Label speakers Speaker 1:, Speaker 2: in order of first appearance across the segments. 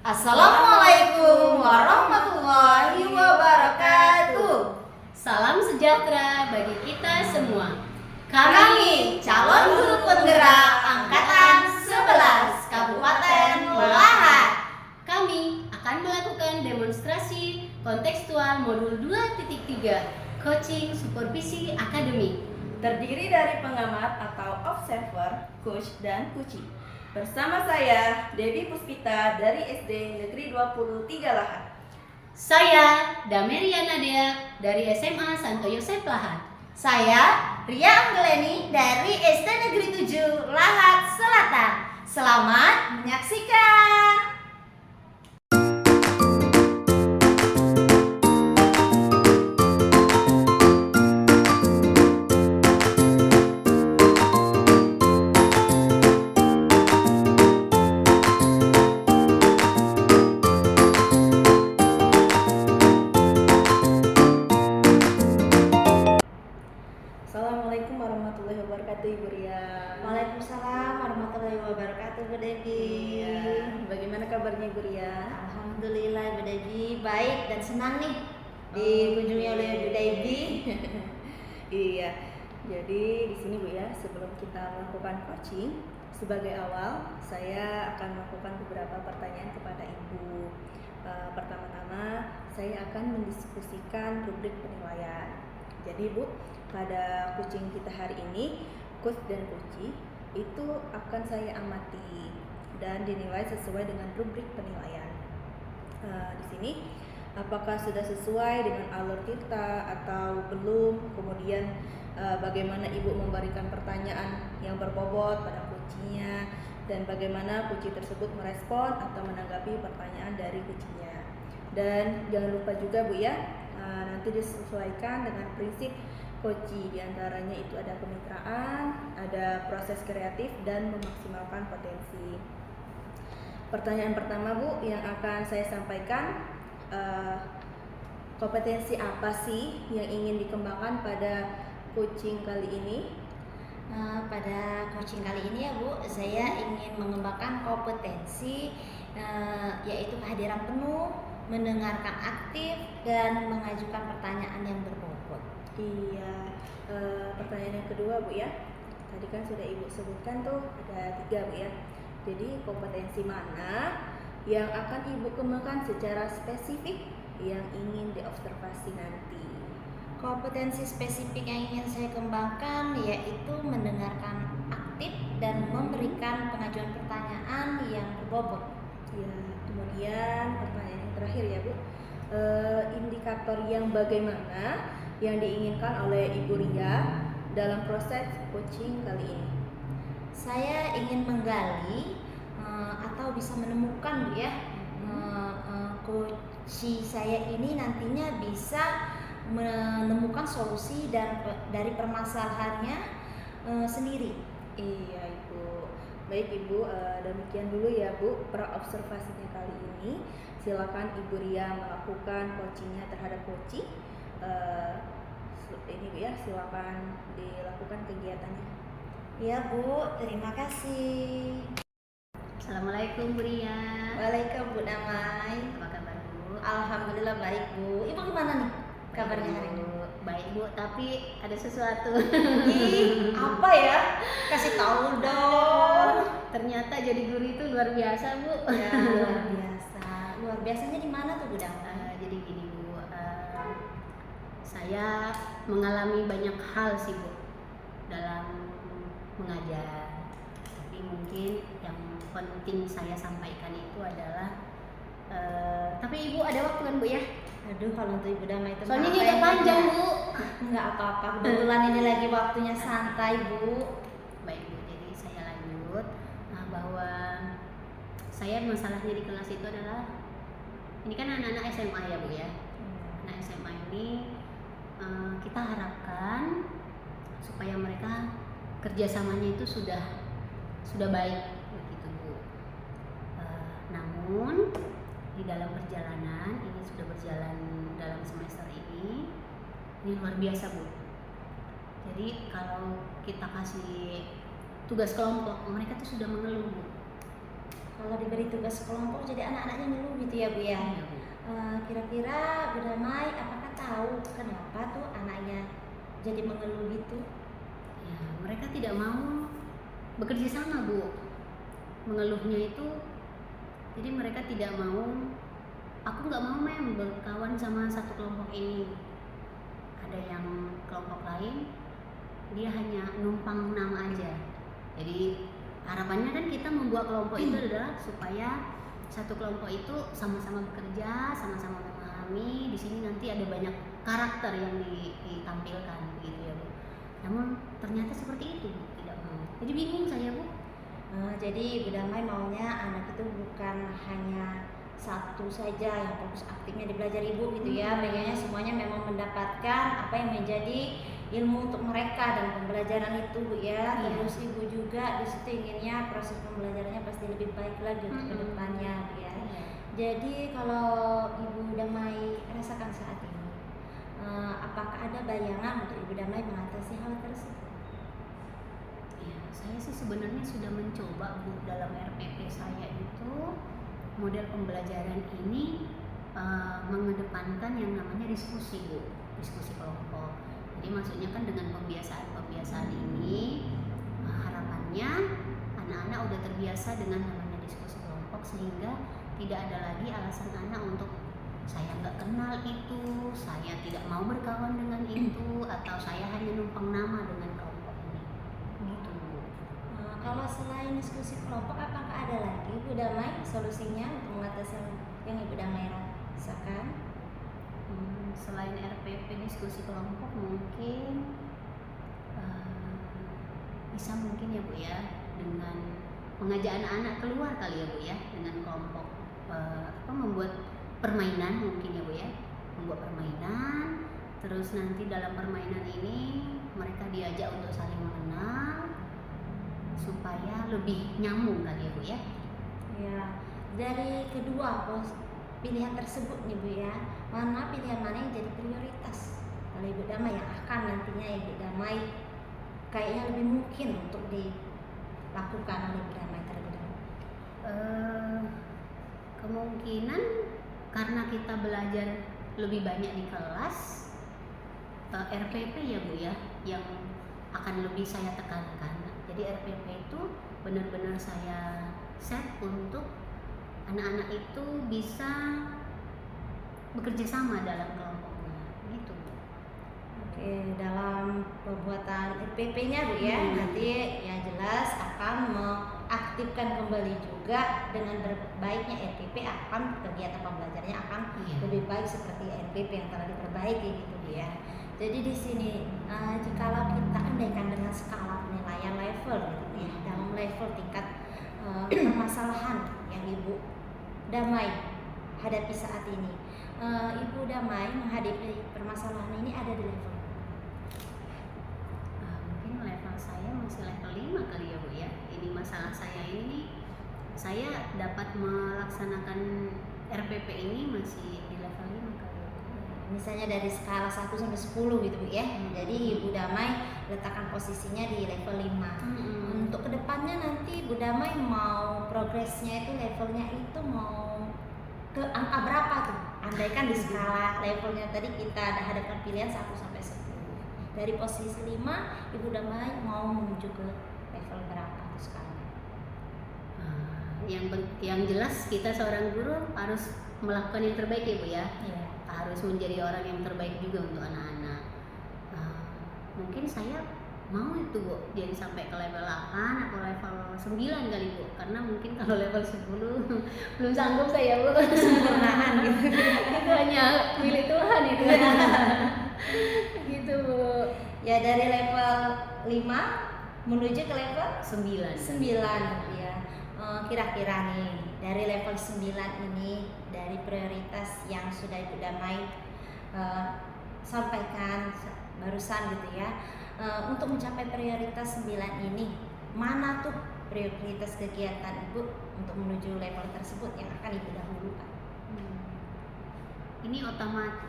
Speaker 1: Assalamualaikum warahmatullahi wabarakatuh.
Speaker 2: Salam sejahtera bagi kita semua.
Speaker 1: Kami calon guru penggerak angkatan 11 Kabupaten Lahat.
Speaker 2: Kami akan melakukan demonstrasi kontekstual modul 2.3 Coaching Supervisi Akademik.
Speaker 3: Terdiri dari pengamat atau observer, coach, dan kuci. Bersama saya, Devi Puspita dari SD Negeri 23 Lahat.
Speaker 2: Saya Dameria Nadia dari SMA Santo Yosef Lahat.
Speaker 1: Saya Ria Anggeleni dari SD Negeri 7 Lahat Selatan. Selamat menyaksikan.
Speaker 3: Assalamualaikum warahmatullahi wabarakatuh, Ibu Ria.
Speaker 1: Waalaikumsalam warahmatullahi wabarakatuh, Bu Devi.
Speaker 3: Iya. Bagaimana kabarnya, Ibu Ria?
Speaker 1: Alhamdulillah, Bu Devi baik dan senang nih dikunjungi oleh Bu Devi.
Speaker 3: Iya. Jadi di sini Bu ya, sebelum kita melakukan coaching, sebagai awal saya akan melakukan beberapa pertanyaan kepada Ibu. Pertama-tama saya akan mendiskusikan rubrik penilaian. Jadi Bu, pada coaching kita hari ini, coach dan coachee itu akan saya amati dan dinilai sesuai dengan rubrik penilaian. Di sini apakah sudah sesuai dengan alur kita atau belum? Kemudian bagaimana Ibu memberikan pertanyaan yang berbobot pada coachee-nya dan bagaimana coachee tersebut merespon atau menanggapi pertanyaan dari coachee-nya. Dan jangan lupa juga Bu ya, nanti disesuaikan dengan prinsip coachee, diantaranya itu ada kemitraan, ada proses kreatif, dan memaksimalkan potensi. Pertanyaan pertama Bu yang akan saya sampaikan, kompetensi apa sih yang ingin dikembangkan pada coaching kali ini?
Speaker 1: Pada coaching kali ini ya Bu, saya ingin mengembangkan kompetensi yaitu kehadiran penuh, mendengarkan aktif, dan mengajukan pertanyaan yang berbobot.
Speaker 3: Iya. Pertanyaan yang kedua Bu ya, tadi kan sudah Ibu sebutkan tuh ada 3 Bu ya. Jadi kompetensi mana yang akan Ibu kembangkan secara spesifik yang ingin diobservasi nanti?
Speaker 1: Kompetensi spesifik yang ingin saya kembangkan yaitu mendengarkan aktif dan memberikan pengajuan pertanyaan yang berbobot.
Speaker 3: Ya, kemudian pertanyaan yang terakhir ya Bu, indikator yang bagaimana yang diinginkan oleh Ibu Ria dalam proses coaching kali ini?
Speaker 1: Saya ingin menggali atau bisa menemukan Bu ya, coaching saya ini nantinya bisa menemukan solusi dan dari permasalahannya sendiri.
Speaker 3: Iya Ibu. Baik Ibu, demikian dulu ya Bu pra-observasinya kali ini. Silakan Ibu Ria melakukan coachingnya terhadap coachee. Ini Bu ya, silakan dilakukan kegiatannya.
Speaker 1: Ya Bu, terima kasih.
Speaker 2: Assalamualaikum Bu Ria.
Speaker 1: Waalaikumsalam Bu Damai.
Speaker 2: Apa kabar Bu?
Speaker 1: Alhamdulillah baik Bu. Ibu gimana nih kabarnya hari ini?
Speaker 2: Baik Bu, tapi ada sesuatu.
Speaker 1: Ih, apa ya? Kasih tahu dong.
Speaker 2: Ternyata jadi guru itu luar biasa Bu.
Speaker 1: Ya, luar biasa. Luar biasanya di mana tuh Bu Damai?
Speaker 2: Jadi gini Bu, saya mengalami banyak hal sih Bu dalam mengajar. Tapi mungkin yang penting saya sampaikan itu adalah tapi Ibu ada waktu kan Bu ya?
Speaker 1: Aduh, kalau untuk Ibu Damai itu
Speaker 2: Soalnya ini agak panjang Bu.
Speaker 1: Enggak apa-apa, kebetulan ini lagi waktunya santai Bu.
Speaker 2: Baik Bu, jadi saya lanjut bahwa saya masalahnya di kelas itu adalah ini kan anak-anak SMA ya Bu ya. Anak SMA ini kita harapkan supaya mereka kerjasamanya itu sudah baik begitu Bu. Namun di dalam perjalanan ini sudah berjalan dalam semester ini luar biasa Bu. Jadi kalau kita kasih tugas kelompok mereka tuh sudah mengeluh Bu.
Speaker 1: Kalau diberi tugas kelompok jadi anak-anaknya ngeluh gitu ya Bu ya.
Speaker 2: Iya, Bu.
Speaker 1: Kira-kira Bu Damai apakah tahu kenapa tuh anaknya jadi mengeluh gitu?
Speaker 2: Ya, mereka tidak mau bekerja sama, Bu. Mengeluhnya itu, jadi mereka tidak mau, aku nggak mau berkawan sama satu kelompok ini. Ada yang kelompok lain, dia hanya numpang nama aja. Jadi harapannya kan kita membuat kelompok itu adalah supaya satu kelompok itu sama-sama bekerja, sama-sama memahami. Di sini nanti ada banyak karakter yang ditampilkan, begitu ya Bu. Namun ternyata seperti itu, Bu, tidak mau. Jadi bingung saya, Bu.
Speaker 1: Jadi Bu Damai maunya anak itu bukan hanya satu saja yang fokus aktifnya di belajar Ibu gitu ya. Pengennya semuanya memang mendapatkan apa yang menjadi ilmu untuk mereka dan pembelajaran itu Bu ya.
Speaker 2: Iya.
Speaker 1: Terus Ibu juga di situ inginnya proses pembelajarannya pasti lebih baik lagi untuk ke depannya Bu ya. Jadi kalau Ibu Damai rasakan saat ini, apakah ada bayangan untuk Ibu Damai mengatasi hal tersebut?
Speaker 2: Ya, saya sih sebenarnya sudah mencoba, Bu, dalam RPP saya itu model pembelajaran ini mengedepankan yang namanya diskusi, Bu, diskusi kelompok. Jadi maksudnya kan dengan pembiasaan ini harapannya anak-anak udah terbiasa dengan namanya diskusi kelompok sehingga tidak ada lagi alasan anak untuk saya nggak kenal itu, saya tidak mau berkawan dengan itu, atau saya hanya numpang nama dengan kelompok ini. Gitu, Bu.
Speaker 1: Kalau selain diskusi kelompok, apakah ada lagi Bu Damai solusinya untuk mengatasi yang Ibu Damai rasakan?
Speaker 2: Selain RPP diskusi kelompok mungkin bisa mungkin ya Bu ya, dengan mengajak anak-anak keluar kali ya Bu ya, dengan kelompok membuat permainan mungkin ya Bu ya, membuat permainan, terus nanti dalam permainan ini mereka diajak untuk saling mengenal supaya lebih nyambung kali ya Bu ya.
Speaker 1: Ya, dari kedua pilihan tersebut nih Bu ya, pilihan mana yang jadi prioritas kalau Ibu Damai yang akan nantinya Ibu Damai kayaknya lebih mungkin untuk dilakukan oleh Ibu Damai terlebih dahulu?
Speaker 2: Kemungkinan karena kita belajar lebih banyak di kelas, RPP ya Bu ya yang akan lebih saya tekankan. Jadi RPP itu benar-benar saya set untuk anak-anak itu bisa bekerja sama dalam kelompoknya, gitu.
Speaker 1: Oke, dalam pembuatan RPP-nya Bu ya, nanti ya jelas akan mengaktifkan kembali juga dengan berbaiknya RPP akan kegiatan pembelajarannya akan lebih baik seperti RPP yang telah diperbaiki gitu Bu ya. Jadi di sini jikalau kita andaikan dengan skala penilaian level gitu ya, dalam level tingkat permasalahan yang Ibu Damai hadapi saat ini, Ibu Damai menghadapi permasalahan ini ada di level
Speaker 2: mungkin level saya masih level 5 kali ya Bu ya. Ini masalah saya ini, saya dapat melaksanakan RPP ini masih di level 5 kali ya Bu.
Speaker 1: misalnya dari skala 1 sampai 10 gitu Bu ya. Jadi Ibu Damai letakkan posisinya di level 5. Untuk kedepannya nanti Ibu Damai mau progresnya itu levelnya itu mau ke angka berapa tuh? Andaikan di skala levelnya tadi kita ada hadapkan pilihan 1 sampai 10. Dari posisi 5 Ibu Damai mau menuju ke level berapa tuh sekarang?
Speaker 2: Yang jelas kita seorang guru harus melakukan yang terbaik ya Bu ya.
Speaker 1: Iya.
Speaker 2: Harus menjadi orang yang terbaik juga untuk anak-anak. Mungkin saya mau itu Bu, jadi sampai ke level 8 atau level 9 kali Bu, karena mungkin kalau level 10 belum sanggup saya Bu.
Speaker 1: Sempurnaan gitu.
Speaker 2: Itu hanya milik Tuhan itu. Gitu Bu.
Speaker 1: Ya dari level 5 menuju ke level
Speaker 2: 9
Speaker 1: ya. Kira-kira nih dari level 9 ini, dari prioritas yang sudah Ibu Damai sampaikan barusan gitu ya, untuk mencapai prioritas 9 ini, mana tuh prioritas kegiatan Ibu untuk menuju level tersebut yang akan Ibu dahulukan?
Speaker 2: Ini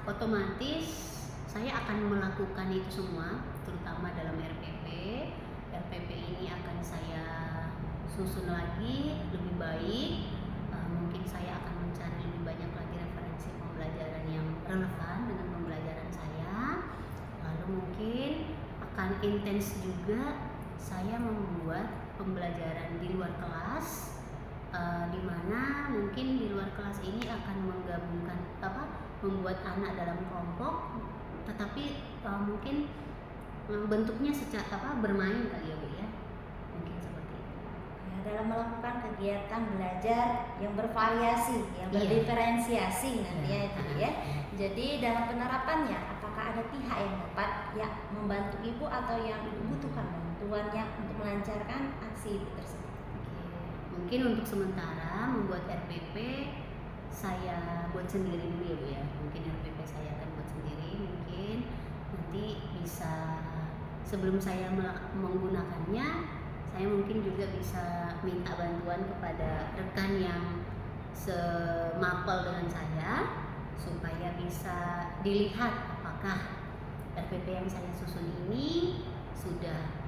Speaker 2: otomatis saya akan melakukan itu semua, terutama dalam RPP. RPP ini akan saya susun lagi lebih baik intens juga saya membuat pembelajaran di luar kelas, di mana mungkin di luar kelas ini akan menggabungkan membuat anak dalam kelompok, tetapi mungkin bentuknya secara bermain kali ya Bu ya, mungkin seperti itu.
Speaker 1: Ya, dalam melakukan kegiatan belajar yang bervariasi, yang
Speaker 2: Iya.
Speaker 1: berdiferensiasi nantinya
Speaker 2: Iya.
Speaker 1: itu ya. Jadi dalam penerapannya, apakah ada pihak yang dapat membantu ibu atau yang ibu butuhkan bantuannya untuk melancarkan aksi ibu tersebut?
Speaker 2: Oke, mungkin untuk sementara membuat RPP saya buat sendiri dulu ya Bu ya. Mungkin RPP saya akan buat sendiri, mungkin nanti bisa sebelum saya menggunakannya, saya mungkin juga bisa minta bantuan kepada rekan yang semapel dengan saya supaya bisa dilihat apakah RPP yang saya susun ini sudah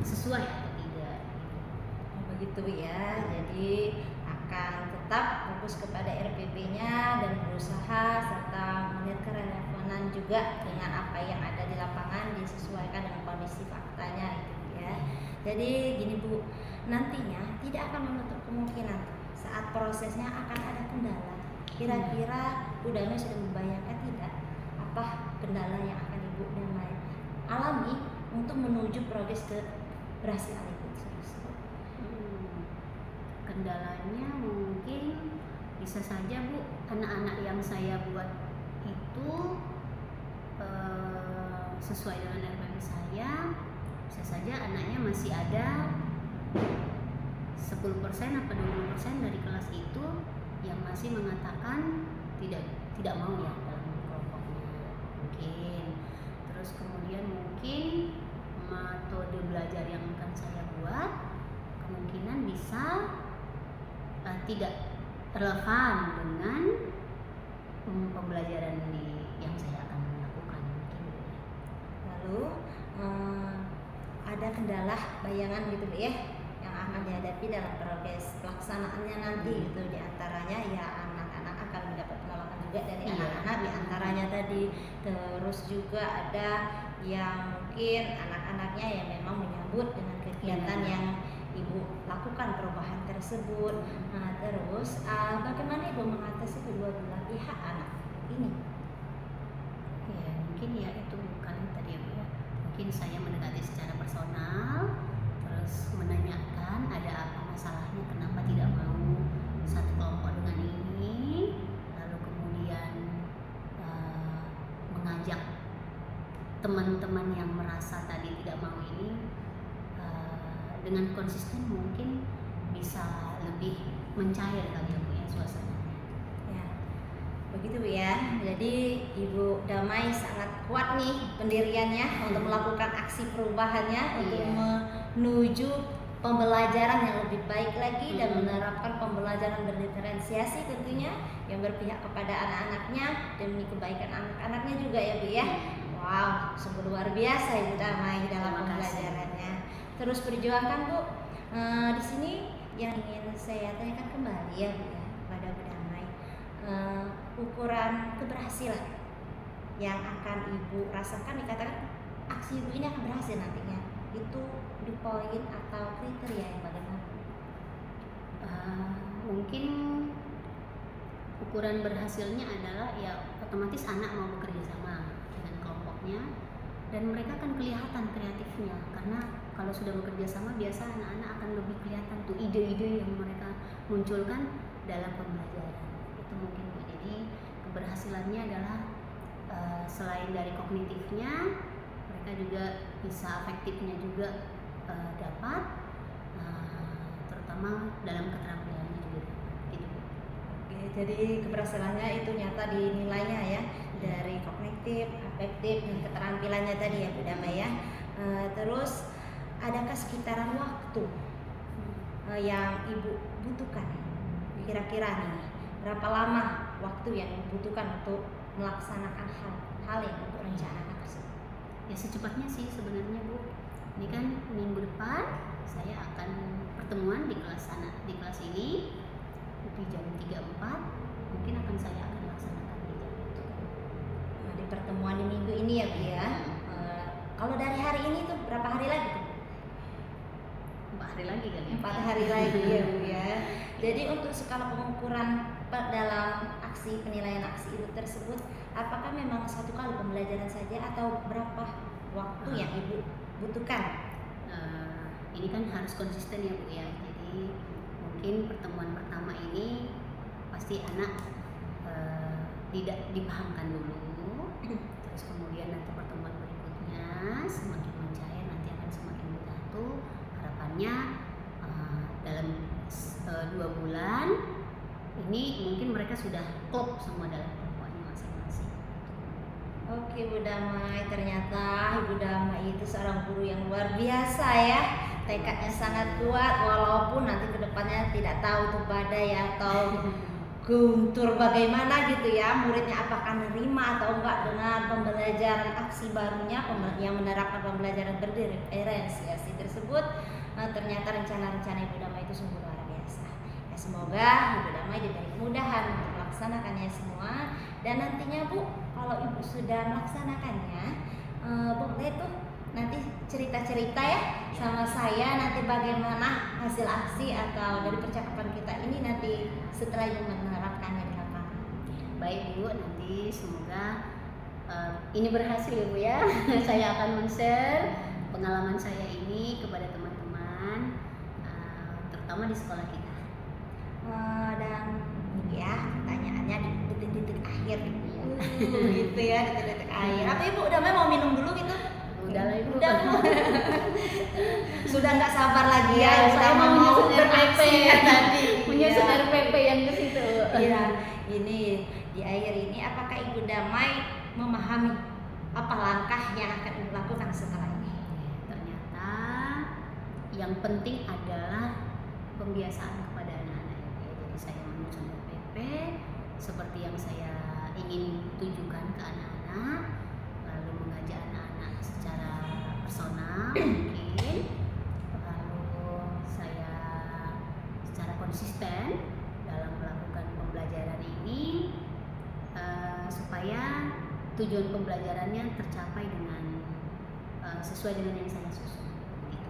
Speaker 2: sesuai atau tidak.
Speaker 1: Oh, begitu ya. Jadi akan tetap fokus kepada RPP-nya dan berusaha serta melihat kerelevanan juga dengan apa yang ada di lapangan disesuaikan dengan kondisi faktanya itu ya. Jadi gini Bu, nantinya tidak akan menutup kemungkinan saat prosesnya akan ada kendala. Kira-kira Bu Damai sudah membayangkan tidak apa kendala yang akan Ibu Damai alami untuk menuju progres keberhasilan Ibu tersebut?
Speaker 2: Kendalanya mungkin bisa saja Bu, anak-anak yang saya buat itu sesuai dengan RPP saya, bisa saja anaknya masih ada 10% atau 20% dari kelas itu yang masih mengatakan tidak mau ya dalam kelompoknya mungkin. Terus kemudian mungkin metode belajar yang akan saya buat kemungkinan bisa tidak relevan dengan pembelajaran yang saya akan lakukan mungkin.
Speaker 1: Lalu ada kendala bayangan gitu Bu ya yang akan dihadapi dalam progres pelaksanaannya nanti gitu, diantaranya ya anak-anak akan mendapat penolakan juga dari
Speaker 2: Iya.
Speaker 1: anak-anak diantaranya tadi. Terus juga ada yang mungkin anak-anaknya yang memang menyambut dengan kegiatan
Speaker 2: Iya.
Speaker 1: yang Ibu lakukan perubahan tersebut. Nah, terus bagaimana Ibu mengatasi kedua belah pihak anak ini?
Speaker 2: Ya mungkin ya itu bukan tadi ya Bu ya, mungkin saya mendekati secara personal, terus menanyakan ada apa masalahnya, kenapa tidak mau satu kelompok dengan ini, lalu kemudian mengajak teman-teman yang merasa tadi tidak mau ini dengan konsisten mungkin bisa lebih mencair kali ya Bu ya suasananya.
Speaker 1: Ya, begitu Bu ya. Jadi Ibu Damai sangat kuat nih pendiriannya untuk melakukan aksi perubahannya untuk
Speaker 2: Iya.
Speaker 1: menuju pembelajaran yang lebih baik lagi dan menerapkan pembelajaran berdiferensiasi tentunya yang berpihak kepada anak-anaknya demi kebaikan anak-anaknya juga ya Bu ya. Wow, sungguh luar biasa Ibu Damai dalam
Speaker 2: Terima kasih.
Speaker 1: pembelajarannya. Terus perjuangkan Bu. Di sini yang ingin saya tanyakan kembali ya Bu ya kepada Bu Damai, ukuran keberhasilan yang akan Ibu rasakan, dikatakan aksi Ibu ini akan berhasil nantinya, itu di poin atau kriteria yang bagaimana?
Speaker 2: Mungkin ukuran berhasilnya adalah ya otomatis anak mau bekerja sama dengan kelompoknya dan mereka akan kelihatan kreatifnya, karena kalau sudah bekerja sama biasa anak-anak akan lebih kelihatan tuh ide-ide yang mereka munculkan dalam pembelajaran itu mungkin Bu. Jadi keberhasilannya adalah selain dari kognitifnya, mereka juga bisa afektifnya juga dapat, terutama dalam keterampilannya juga gitu Bu.
Speaker 1: Oke, jadi keberhasilannya itu nyata dinilainya ya dari kognitif, afektif, dan keterampilannya tadi ya Bu Damai ya. Terus adakah sekitaran waktu yang Ibu butuhkan? Kira-kira nih berapa lama waktu yang dibutuhkan untuk melaksanakan hal yang Ibu rencanakan tersebut?
Speaker 2: Ya secepatnya sih sebenarnya Bu. Ini kan minggu depan saya akan pertemuan di kelas ini di jam 3.4, mungkin saya akan laksanakan di jam itu.
Speaker 1: Di pertemuan di minggu ini ya Bu ya. Kalau dari hari ini tuh berapa hari lagi tuh?
Speaker 2: 4 hari lagi kali ya.
Speaker 1: 4 hari lagi ya Bu ya. Jadi untuk skala pengukuran dalam aksi penilaian aksi Ibu tersebut, apakah memang satu kali pembelajaran saja atau berapa waktu yang Ibu butuhkan?
Speaker 2: Ini kan harus konsisten ya Bu ya. Jadi mungkin pertemuan pertama ini pasti anak tidak dipahamkan dulu, terus kemudian nanti pertemuan berikutnya semakin mencair, nanti akan semakin menyatu. Harapannya dalam 2 bulan ini mungkin mereka sudah klop semua dalam kelompoknya masing-masing.
Speaker 1: Oke Bu Damai, ternyata Ibu Damai itu seorang guru yang luar biasa ya. Tekadnya sangat kuat walaupun nanti kedepannya tidak tahu itu badai atau guntur bagaimana gitu ya, muridnya apakah menerima atau enggak dengan pembelajaran aksi barunya yang menerapkan pembelajaran berdiferensiasi tersebut. Ternyata rencana-rencana Ibu Damai itu sungguh luar biasa ya. Semoga Ibu Damai diberi kemudahan untuk melaksanakannya semua, dan nantinya Bu, kalau Ibu sudah melaksanakannya, boleh tuh nanti cerita-cerita ya sama saya nanti bagaimana hasil aksi atau dari percakapan kita ini nanti setelah Ibu menerapkannya di lapangan.
Speaker 2: Baik Bu, nanti semoga ini berhasil ya Bu ya. Saya akan men-share pengalaman saya ini kepada teman-teman, terutama di sekolah kita.
Speaker 1: Dan ya pertanyaannya di detik-detik akhir gitu ya. Gitu ya, detik-detik akhir. Apa Ibu udah mau minum dulu gitu?
Speaker 2: Udah lah Ibu.
Speaker 1: Udah. Sudah nggak sabar lagi ya.
Speaker 2: Ya, saya mau menyusun RPP
Speaker 1: ya tadi.
Speaker 2: menyusun
Speaker 1: Iya.
Speaker 2: RPP yang ke situ.
Speaker 1: Iya, ini di akhir ini apakah Ibu Damai memahami apa langkah yang akan Ibu lakukan setelah ini?
Speaker 2: Ternyata yang penting adalah pembiasaan kepada anak-anak ya. Jadi saya menyusun RPP seperti yang saya ingin tujukan ke anak-anak, lalu mengajak anak-anak secara personal mungkin, lalu saya secara konsisten dalam melakukan pembelajaran ini, supaya tujuan pembelajarannya tercapai dengan sesuai dengan yang saya susun. Gitu.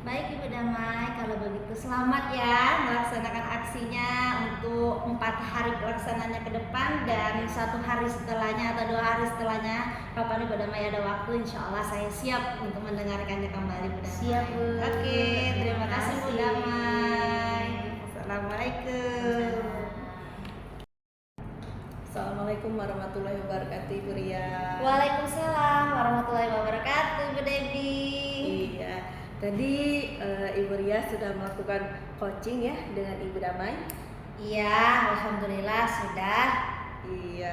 Speaker 1: Baik Ibu Damai, kalau begitu selamat ya melaksanakan aksinya untuk 4 hari pelaksanaannya ke depan, dan 1 hari setelahnya atau 2 hari setelahnya kapan Ibu Damai ada waktu, insya Allah saya siap untuk mendengarkannya kembali Bu Damai.
Speaker 2: Siap Bu.
Speaker 1: Oke, terima kasih Bu Damai. Assalamualaikum.
Speaker 3: Assalamualaikum warahmatullahi wabarakatuh Ibu Ria.
Speaker 1: Waalaikumsalam warahmatullahi wabarakatuh Bu Devi.
Speaker 3: Iya, tadi Ibu Ria sudah melakukan coaching ya dengan Ibu Damai.
Speaker 1: Iya, alhamdulillah sudah.
Speaker 3: Iya.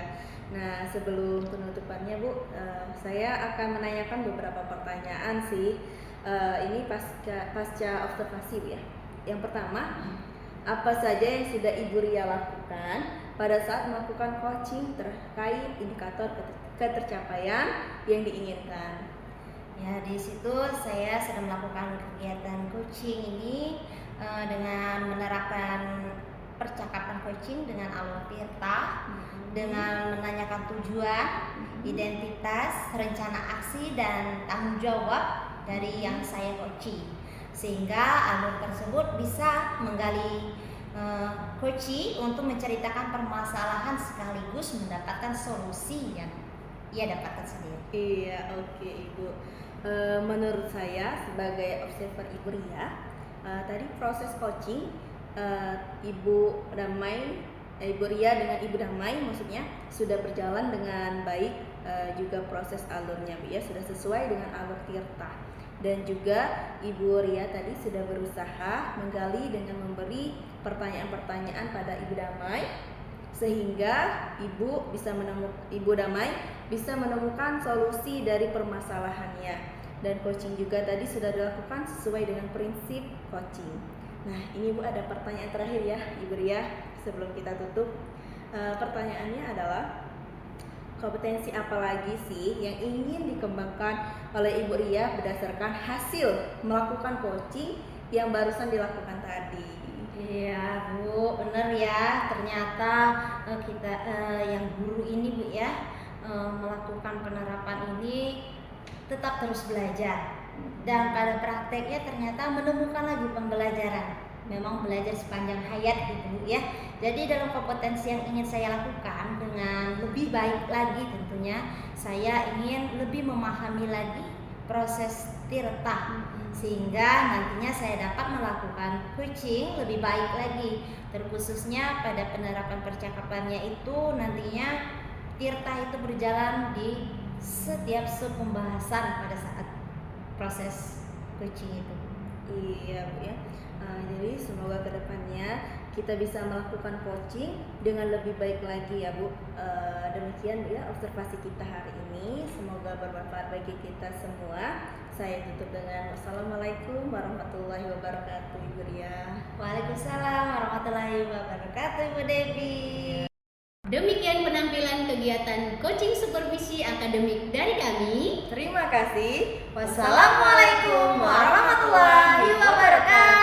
Speaker 3: Nah, sebelum penutupannya Bu, saya akan menanyakan beberapa pertanyaan sih. Ini pasca observasi Bu ya. Yang pertama, apa saja yang sudah Ibu Ria lakukan pada saat melakukan coaching terkait indikator ketercapaian yang diinginkan?
Speaker 1: Ya, di situ saya sedang melakukan kegiatan coaching ini dengan menerapkan percakapan coaching dengan alur Tirta, dengan menanyakan tujuan, identitas, rencana aksi, dan tanggung jawab dari yang saya coaching, sehingga alur tersebut bisa menggali coaching untuk menceritakan permasalahan sekaligus mendapatkan solusi yang ia dapatkan sendiri.
Speaker 3: Iya, oke Ibu. Menurut saya sebagai observer Ibu Ria, tadi proses coaching Ibu Ria dengan Ibu Damai maksudnya sudah berjalan dengan baik, juga proses alurnya Bu ya sudah sesuai dengan alur Tirta, dan juga Ibu Ria tadi sudah berusaha menggali dengan memberi pertanyaan-pertanyaan pada Ibu Damai, sehingga Ibu Damai bisa menemukan solusi dari permasalahannya, dan coaching juga tadi sudah dilakukan sesuai dengan prinsip coaching. Nah, ini Bu ada pertanyaan terakhir ya Ibu Ria sebelum kita tutup. Pertanyaannya adalah, kompetensi apa lagi sih yang ingin dikembangkan oleh Ibu Ria berdasarkan hasil melakukan coaching yang barusan dilakukan tadi?
Speaker 1: Iya Bu, benar ya. Ternyata kita yang guru ini Bu ya melakukan penerapan ini tetap terus belajar. Dan pada prakteknya ternyata menemukan lagi pembelajaran. Memang belajar sepanjang hayat gitu ya. Jadi dalam kompetensi yang ingin saya lakukan dengan lebih baik lagi tentunya, saya ingin lebih memahami lagi proses tirta, sehingga nantinya saya dapat melakukan coaching lebih baik lagi, terkhususnya pada penerapan percakapannya itu nantinya tirta itu berjalan di setiap pembahasan pada saat proses coaching itu.
Speaker 3: Iya Bu ya. Jadi semoga kedepannya kita bisa melakukan coaching dengan lebih baik lagi ya Bu. Demikian Bu ya observasi kita hari ini. Semoga bermanfaat bagi kita semua. Saya tutup dengan wassalamualaikum warahmatullahi wabarakatuh Ibu Ria.
Speaker 1: Waalaikumsalam warahmatullahi wabarakatuh Ibu Devi.
Speaker 2: Demikian penampilan kegiatan coaching supervisi akademik dari kami.
Speaker 3: Terima kasih.
Speaker 1: Wassalamualaikum warahmatullahi wabarakatuh.